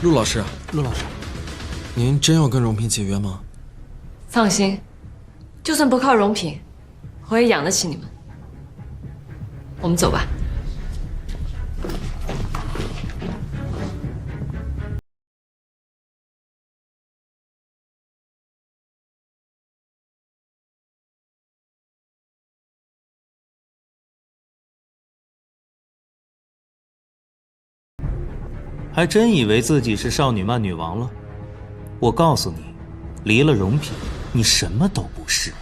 陆老师，陆老师，您真要跟荣平解约吗？放心，就算不靠荣平，我也养得起你们。我们走吧。还真以为自己是少女漫女王了？我告诉你，离了荣品，你什么都不是。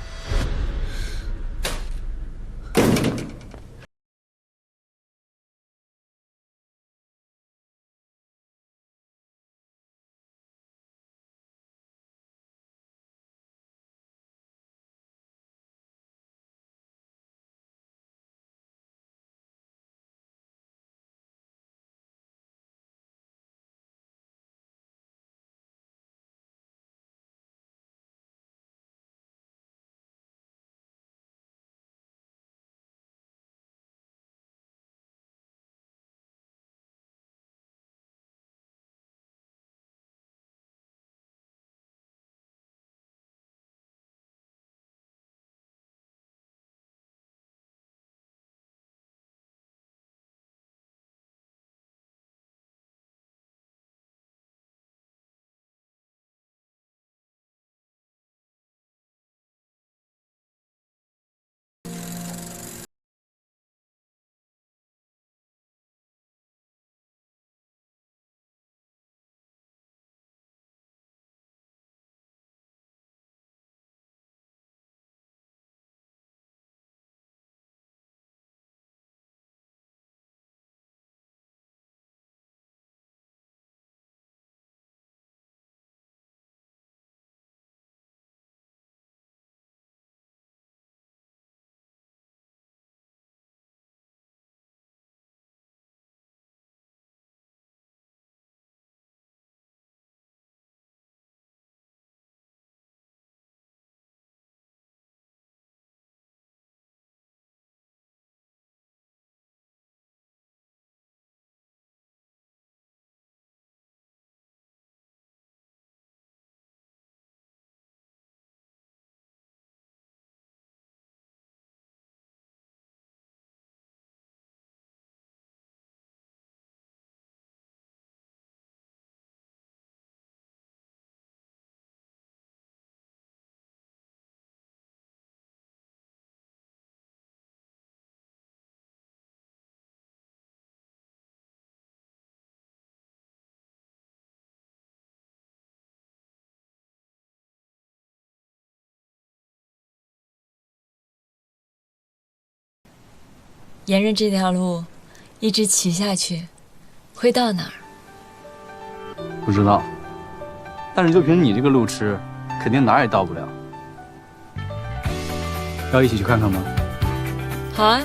沿着这条路一直骑下去，会到哪儿？不知道，但是就凭你这个路痴，肯定哪儿也到不了。要一起去看看吗？好啊。